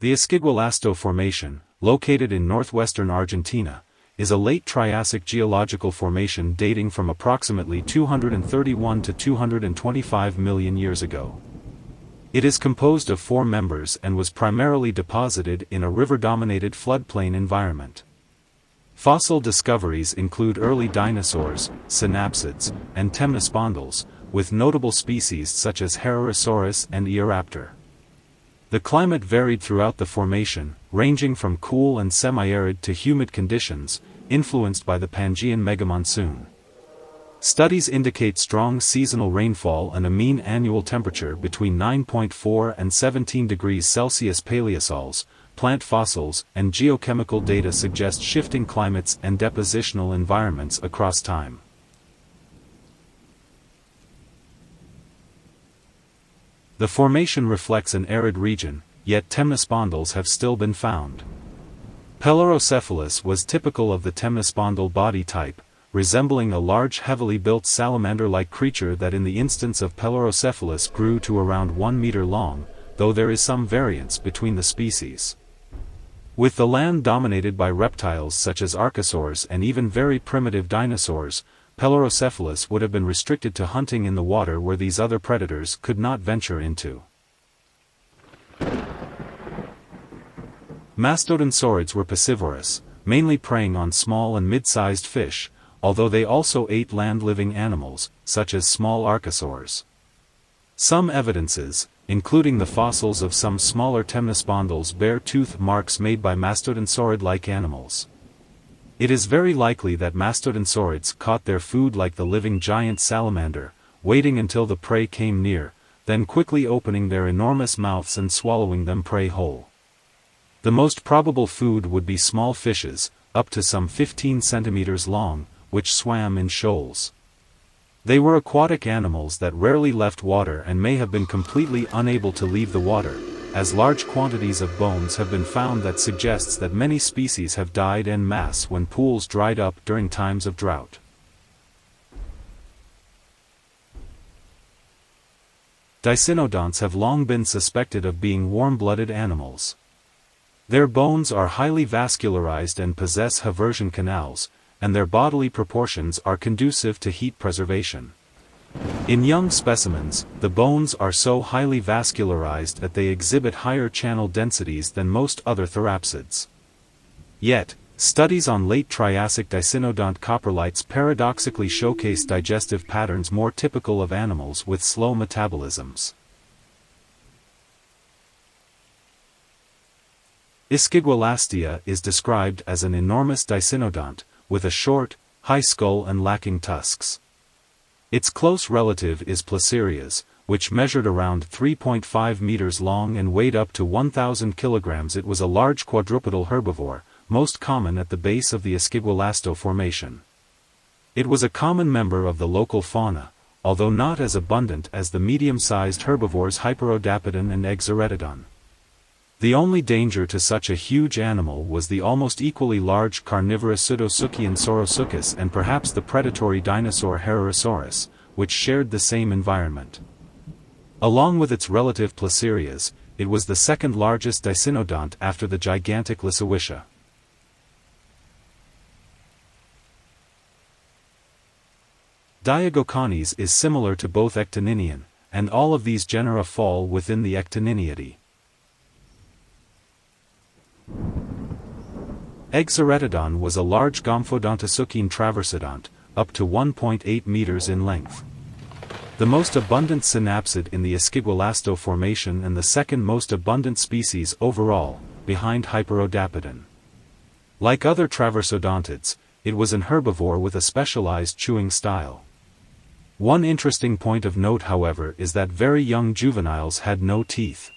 The Ischigualasto Formation, located in northwestern Argentina, is a late Triassic geological formation dating from approximately 231 to 225 million years ago. It is composed of 4 members and was primarily deposited in a river-dominated floodplain environment. Fossil discoveries include early dinosaurs, synapsids, and temnospondyls, with notable species such as Herrerasaurus and Eoraptor. The climate varied throughout the formation, ranging from cool and semi-arid to humid conditions, influenced by the Pangean megamonsoon. Studies indicate strong seasonal rainfall and a mean annual temperature between 9.4 and 17 degrees Celsius. Paleosols, plant fossils, and geochemical data suggest shifting climates and depositional environments across time. The formation reflects an arid region, yet temnospondyls have still been found. Pelorocephalus was typical of the temnospondyl body type, resembling a large heavily built salamander-like creature that in the instance of Pelorocephalus grew to around 1 meter long, though there is some variance between the species. With the land dominated by reptiles such as archosaurs and even very primitive dinosaurs, Pelorocephalus would have been restricted to hunting in the water where these other predators could not venture into. Mastodonsaurids were piscivorous, mainly preying on small and mid-sized fish, although they also ate land-living animals, such as small archosaurs. Some evidences, including the fossils of some smaller temnospondyls, bear tooth marks made by mastodonsaurid-like animals. It is very likely that mastodonsaurids caught their food like the living giant salamander, waiting until the prey came near, then quickly opening their enormous mouths and swallowing them prey whole. The most probable food would be small fishes, up to some 15 centimeters long, which swam in shoals. They were aquatic animals that rarely left water and may have been completely unable to leave the water, as large quantities of bones have been found that suggests that many species have died en masse when pools dried up during times of drought. Dicynodonts have long been suspected of being warm-blooded animals. Their bones are highly vascularized and possess Haversian canals, and their bodily proportions are conducive to heat preservation. In young specimens, the bones are so highly vascularized that they exhibit higher channel densities than most other therapsids. Yet, studies on late Triassic dicynodont coprolites paradoxically showcase digestive patterns more typical of animals with slow metabolisms. Ischigualastia is described as an enormous dicynodont, with a short, high skull and lacking tusks. Its close relative is Placerias, which measured around 3.5 meters long and weighed up to 1,000 kilograms. It was a large quadrupedal herbivore, most common at the base of the Ischigualasto Formation. It was a common member of the local fauna, although not as abundant as the medium-sized herbivores Hyperodapedon and Exaeretodon. The only danger to such a huge animal was the almost equally large carnivorous Pseudosuchian Saurosuchus and perhaps the predatory dinosaur Herrerasaurus, which shared the same environment. Along with its relative Placerias, it was the second largest dicynodont after the gigantic Lysawisha. Diagocanes is similar to both Ecitninion, and all of these genera fall within the Ecitniniidae. Exaeretodon was a large Gomphodontosukine traversidont, up to 1.8 meters in length. The most abundant synapsid in the Ischigualasto Formation and the second most abundant species overall, behind Hyperodapedon. Like other traversodontids, it was an herbivore with a specialized chewing style. One interesting point of note, however, is that very young juveniles had no teeth.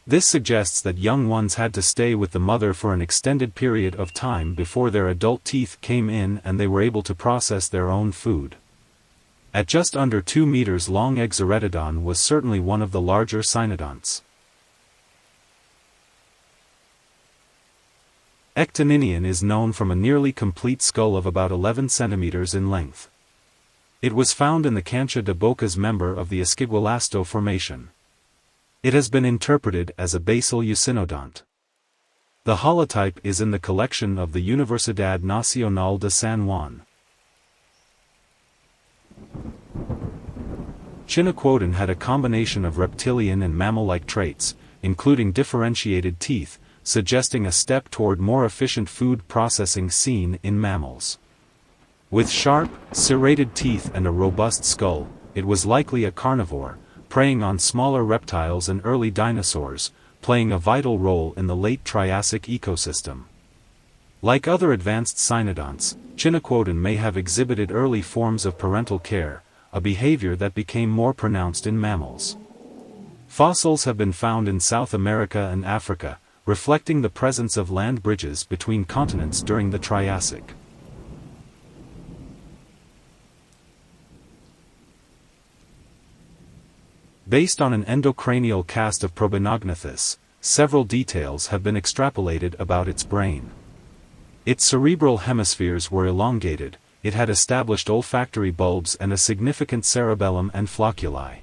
This suggests that young ones had to stay with the mother for an extended period of time before their adult teeth came in and they were able to process their own food. At just under 2 meters long, Exaeretodon was certainly one of the larger cynodonts. Ecitninion is known from a nearly complete skull of about 11 centimeters in length. It was found in the Cancha de Boca's member of the Ischigualasto Formation. It has been interpreted as a basal eucynodont. The holotype is in the collection of the Universidad Nacional de San Juan. Chiniquodon had a combination of reptilian and mammal-like traits, including differentiated teeth, suggesting a step toward more efficient food processing seen in mammals. With sharp, serrated teeth and a robust skull, it was likely a carnivore, preying on smaller reptiles and early dinosaurs, playing a vital role in the late Triassic ecosystem. Like other advanced cynodonts, Chiniquodon may have exhibited early forms of parental care, a behavior that became more pronounced in mammals. Fossils have been found in South America and Africa, reflecting the presence of land bridges between continents during the Triassic. Based on an endocranial cast of Probainognathus, several details have been extrapolated about its brain. Its cerebral hemispheres were elongated, it had established olfactory bulbs and a significant cerebellum and flocculi.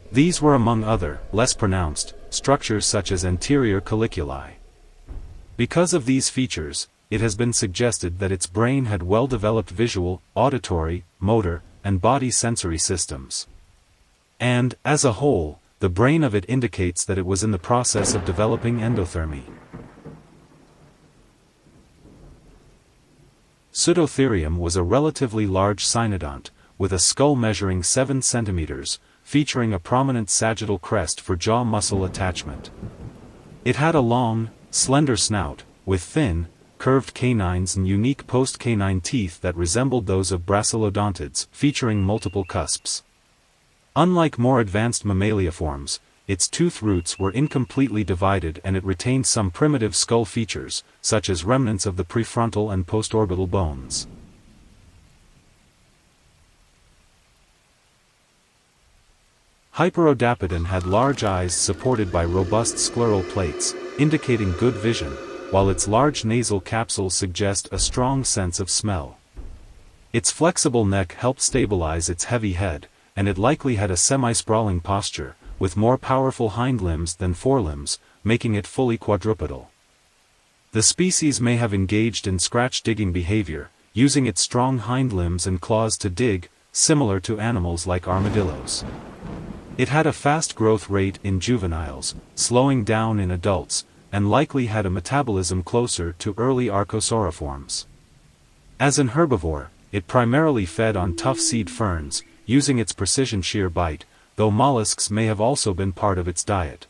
These were among other, less pronounced, structures such as anterior colliculi. Because of these features, it has been suggested that its brain had well-developed visual, auditory, motor, and body sensory systems. And, as a whole, the brain of it indicates that it was in the process of developing endothermy. Pseudotherium was a relatively large cynodont, with a skull measuring 7 cm, featuring a prominent sagittal crest for jaw muscle attachment. It had a long, slender snout, with thin, curved canines and unique post-canine teeth that resembled those of brachylodontids, featuring multiple cusps. Unlike more advanced mammaliaforms, its tooth roots were incompletely divided and it retained some primitive skull features, such as remnants of the prefrontal and postorbital bones. Hyperodapedon had large eyes supported by robust scleral plates, indicating good vision, while its large nasal capsules suggest a strong sense of smell. Its flexible neck helped stabilize its heavy head, and it likely had a semi-sprawling posture, with more powerful hind limbs than forelimbs, making it fully quadrupedal. The species may have engaged in scratch-digging behavior, using its strong hind limbs and claws to dig, similar to animals like armadillos. It had a fast growth rate in juveniles, slowing down in adults, and likely had a metabolism closer to early archosauriforms. As an herbivore, it primarily fed on tough seed ferns, using its precision shear bite, though mollusks may have also been part of its diet.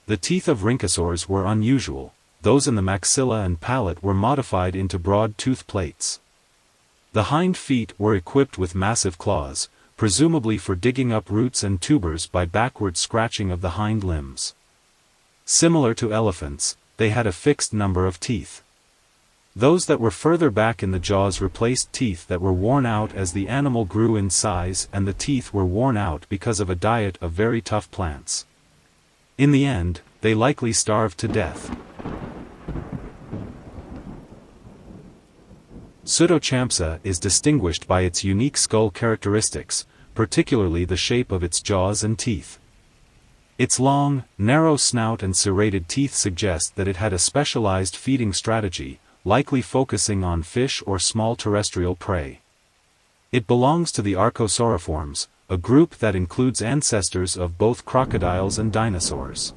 The teeth of rhynchosaurs were unusual, those in the maxilla and palate were modified into broad tooth plates. The hind feet were equipped with massive claws, presumably for digging up roots and tubers by backward scratching of the hind limbs. Similar to elephants, they had a fixed number of teeth. Those that were further back in the jaws replaced teeth that were worn out as the animal grew in size, and the teeth were worn out because of a diet of very tough plants. In the end, they likely starved to death. Pseudochampsa is distinguished by its unique skull characteristics, particularly the shape of its jaws and teeth. Its long, narrow snout and serrated teeth suggest that it had a specialized feeding strategy, likely focusing on fish or small terrestrial prey. It belongs to the archosauriforms, a group that includes ancestors of both crocodiles and dinosaurs.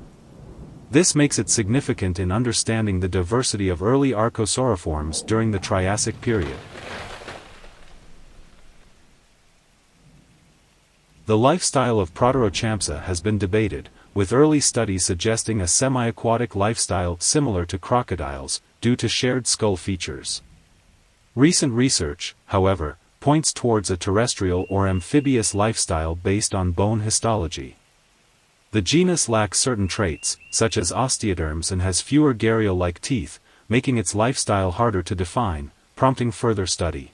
This makes it significant in understanding the diversity of early archosauriforms during the Triassic period. The lifestyle of Proterochampsa has been debated, with early studies suggesting a semi-aquatic lifestyle similar to crocodiles, due to shared skull features. Recent research, however, points towards a terrestrial or amphibious lifestyle based on bone histology. The genus lacks certain traits, such as osteoderms, and has fewer gharial-like teeth, making its lifestyle harder to define, prompting further study.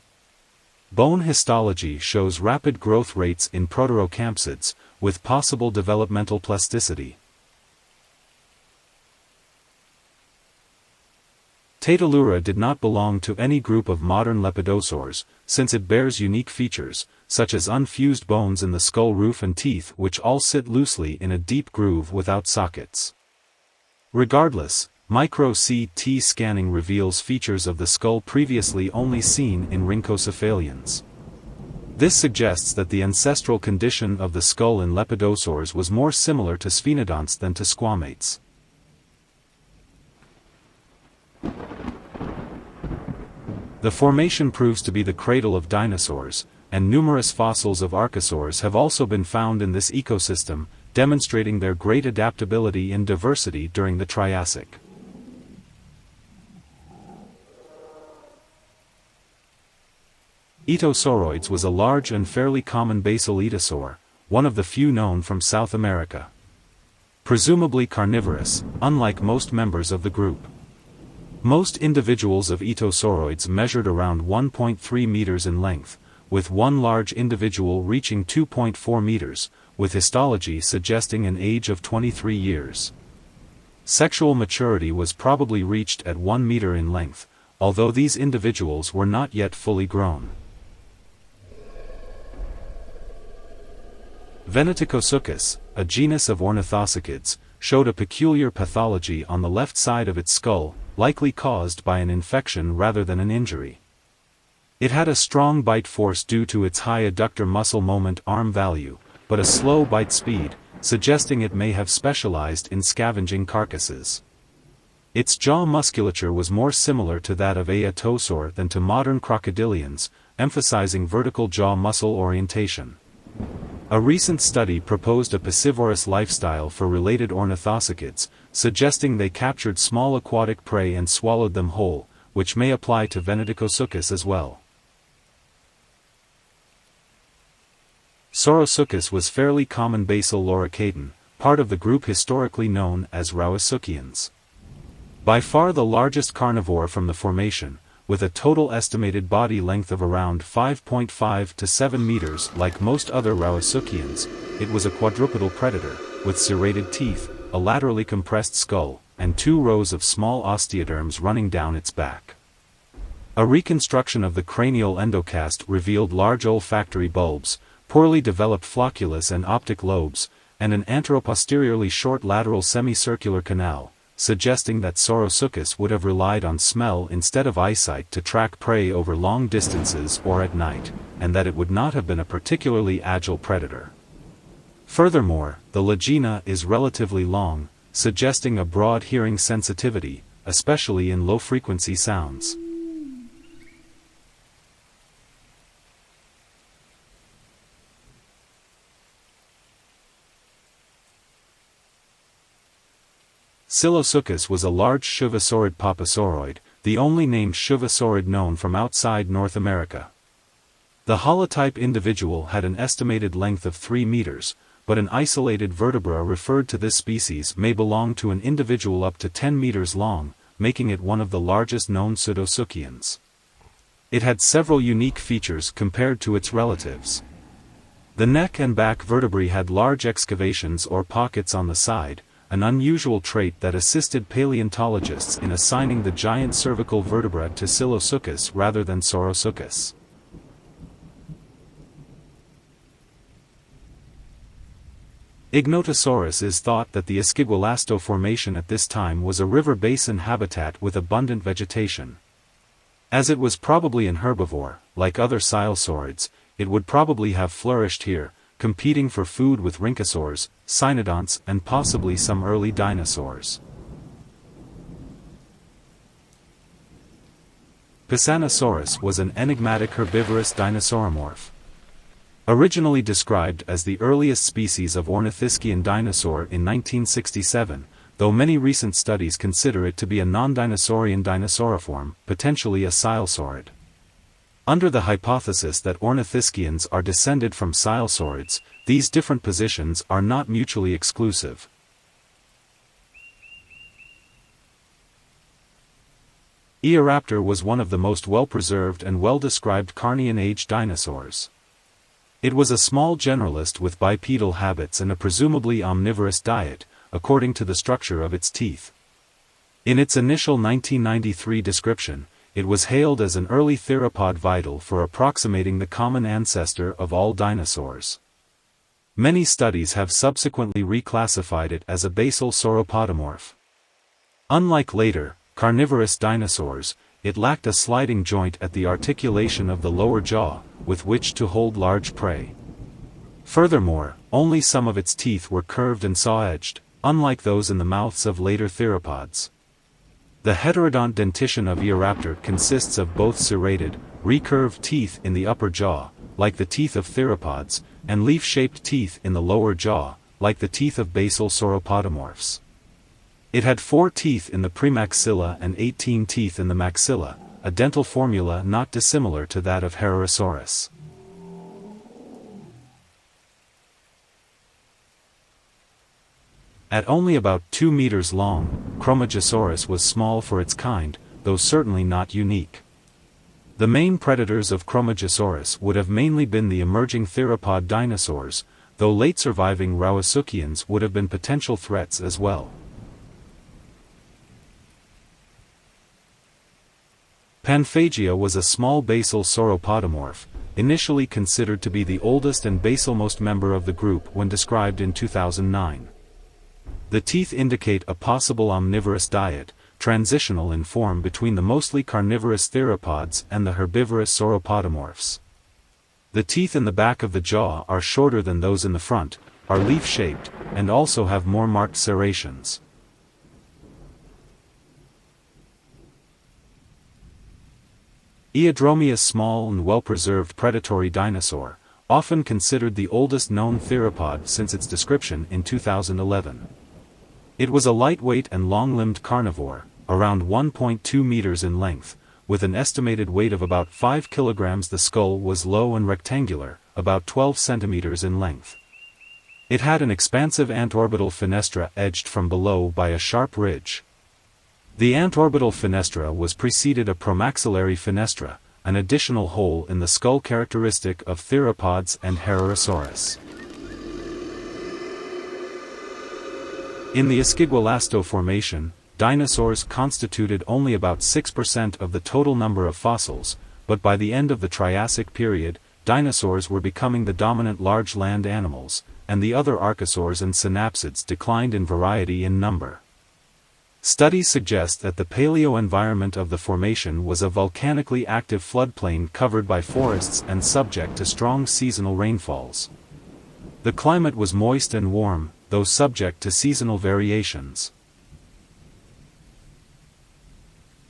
Bone histology shows rapid growth rates in Proterochampsids, with possible developmental plasticity. Taytalura did not belong to any group of modern lepidosaurs, since it bears unique features, such as unfused bones in the skull roof and teeth which all sit loosely in a deep groove without sockets. Regardless, micro-CT scanning reveals features of the skull previously only seen in rhynchocephalians. This suggests that the ancestral condition of the skull in lepidosaurs was more similar to sphenodonts than to squamates. The formation proves to be the cradle of dinosaurs, and numerous fossils of archosaurs have also been found in this ecosystem, demonstrating their great adaptability and diversity during the Triassic. Aetosauroides was a large and fairly common basal etosaur, one of the few known from South America. Presumably carnivorous, unlike most members of the group. Most individuals of Aetosauroides measured around 1.3 meters in length, with one large individual reaching 2.4 meters, with histology suggesting an age of 23 years. Sexual maturity was probably reached at 1 meter in length, although these individuals were not yet fully grown. Venaticosuchus, a genus of ornithocichids, showed a peculiar pathology on the left side of its skull, likely caused by an infection rather than an injury. It had a strong bite force due to its high adductor muscle moment arm value, but a slow bite speed, suggesting it may have specialized in scavenging carcasses. Its jaw musculature was more similar to that of Aetosaur than to modern crocodilians, emphasizing vertical jaw muscle orientation. A recent study proposed a piscivorous lifestyle for related ornithocichids, suggesting they captured small aquatic prey and swallowed them whole, which may apply to Venaticosuchus as well. Saurosuchus was fairly common basal loricatone, part of the group historically known as Rauisuchians. By far the largest carnivore from the formation, with a total estimated body length of around 5.5 to 7 meters. Like most other Rauisuchians, it was a quadrupedal predator, with serrated teeth, a laterally compressed skull, and 2 rows of small osteoderms running down its back. A reconstruction of the cranial endocast revealed large olfactory bulbs, poorly developed flocculus and optic lobes, and an anteroposteriorly short lateral semicircular canal, suggesting that Saurosuchus would have relied on smell instead of eyesight to track prey over long distances or at night, and that it would not have been a particularly agile predator. Furthermore, the lagina is relatively long, suggesting a broad hearing sensitivity, especially in low-frequency sounds. Sillosuchus was a large chuvasaurid papasauroid, the only named chuvasaurid known from outside North America. The holotype individual had an estimated length of 3 meters, but an isolated vertebra referred to this species may belong to an individual up to 10 meters long, making it one of the largest known pseudosuchians. It had several unique features compared to its relatives. The neck and back vertebrae had large excavations or pockets on the side, an unusual trait that assisted paleontologists in assigning the giant cervical vertebra to Sillosuchus rather than Saurosuchus. Ignotosaurus is thought that the Ischigualasto formation at this time was a river basin habitat with abundant vegetation. As it was probably an herbivore, like other silosaurids, it would probably have flourished here, competing for food with rhynchosaurs, cynodonts and possibly some early dinosaurs. Pisanosaurus was an enigmatic herbivorous dinosauromorph. Originally described as the earliest species of ornithischian dinosaur in 1967, though many recent studies consider it to be a non-dinosaurian dinosauriform, potentially a silosaurid. Under the hypothesis that ornithischians are descended from silosaurids, these different positions are not mutually exclusive. Eoraptor was one of the most well-preserved and well-described Carnian-age dinosaurs. It was a small generalist with bipedal habits and a presumably omnivorous diet, according to the structure of its teeth. In its initial 1993 description, it was hailed as an early theropod vital for approximating the common ancestor of all dinosaurs. Many studies have subsequently reclassified it as a basal sauropodomorph. Unlike later, carnivorous dinosaurs, it lacked a sliding joint at the articulation of the lower jaw, with which to hold large prey. Furthermore, only some of its teeth were curved and saw-edged, unlike those in the mouths of later theropods. The heterodont dentition of Eoraptor consists of both serrated, recurved teeth in the upper jaw, like the teeth of theropods, and leaf-shaped teeth in the lower jaw, like the teeth of basal sauropodomorphs. It had 4 teeth in the premaxilla and 18 teeth in the maxilla, a dental formula not dissimilar to that of Herrerasaurus. At only about 2 meters long, Chromogisaurus was small for its kind, though certainly not unique. The main predators of Chromogisaurus would have mainly been the emerging theropod dinosaurs, though late surviving Rauisuchians would have been potential threats as well. Panphagia was a small basal sauropodomorph, initially considered to be the oldest and basalmost member of the group when described in 2009. The teeth indicate a possible omnivorous diet, transitional in form between the mostly carnivorous theropods and the herbivorous sauropodomorphs. The teeth in the back of the jaw are shorter than those in the front, are leaf-shaped, and also have more marked serrations. Eodromaeus, small and well-preserved predatory dinosaur, often considered the oldest known theropod since its description in 2011. It was a lightweight and long-limbed carnivore, around 1.2 meters in length, with an estimated weight of about 5 kilograms. The skull was low and rectangular, about 12 centimeters in length. It had an expansive antorbital fenestra edged from below by a sharp ridge. The antorbital fenestra was preceded a promaxillary fenestra, an additional hole in the skull characteristic of theropods and Herrerasaurus. In the Ischigualasto formation, dinosaurs constituted only about 6% of the total number of fossils, but by the end of the Triassic period, dinosaurs were becoming the dominant large land animals, and the other archosaurs and synapsids declined in variety and number. Studies suggest that the paleo-environment of the formation was a volcanically active floodplain covered by forests and subject to strong seasonal rainfalls. The climate was moist and warm, though subject to seasonal variations.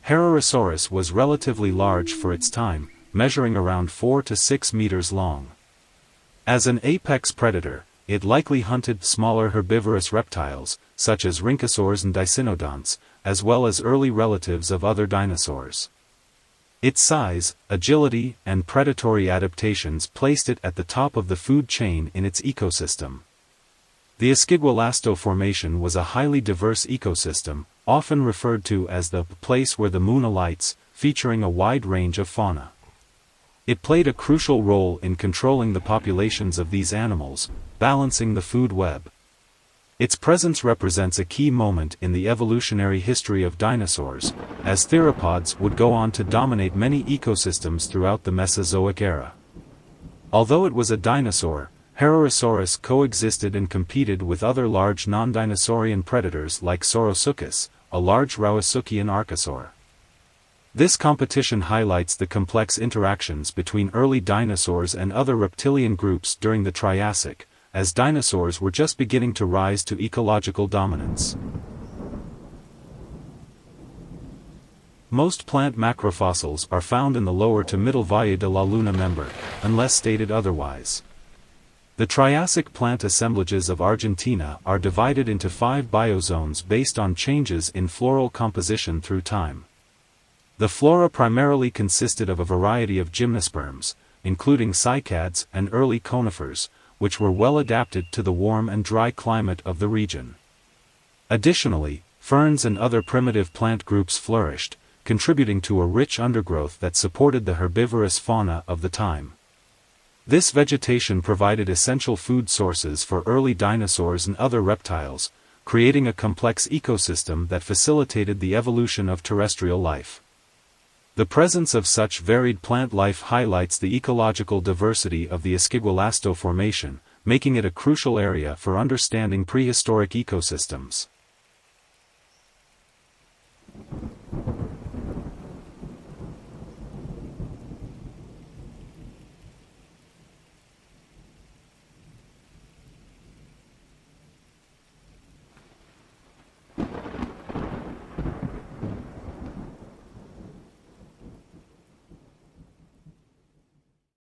Herrerasaurus was relatively large for its time, measuring around 4 to 6 meters long. As an apex predator, it likely hunted smaller herbivorous reptiles, such as rhynchosaurs and dicynodonts, as well as early relatives of other dinosaurs. Its size, agility, and predatory adaptations placed it at the top of the food chain in its ecosystem. The Ischigualasto formation was a highly diverse ecosystem, often referred to as the place where the moon alights, featuring a wide range of fauna. It played a crucial role in controlling the populations of these animals, balancing the food web. Its presence represents a key moment in the evolutionary history of dinosaurs, as theropods would go on to dominate many ecosystems throughout the Mesozoic era. Although it was a dinosaur, Herrerasaurus coexisted and competed with other large non-dinosaurian predators like Saurosuchus, a large Rauisuchian archosaur. This competition highlights the complex interactions between early dinosaurs and other reptilian groups during the Triassic, as dinosaurs were just beginning to rise to ecological dominance. Most plant macrofossils are found in the lower to middle Valle de la Luna member, unless stated otherwise. The Triassic plant assemblages of Argentina are divided into 5 biozones based on changes in floral composition through time. The flora primarily consisted of a variety of gymnosperms, including cycads and early conifers, which were well adapted to the warm and dry climate of the region. Additionally, ferns and other primitive plant groups flourished, contributing to a rich undergrowth that supported the herbivorous fauna of the time. This vegetation provided essential food sources for early dinosaurs and other reptiles, creating a complex ecosystem that facilitated the evolution of terrestrial life. The presence of such varied plant life highlights the ecological diversity of the Ischigualasto formation, making it a crucial area for understanding prehistoric ecosystems.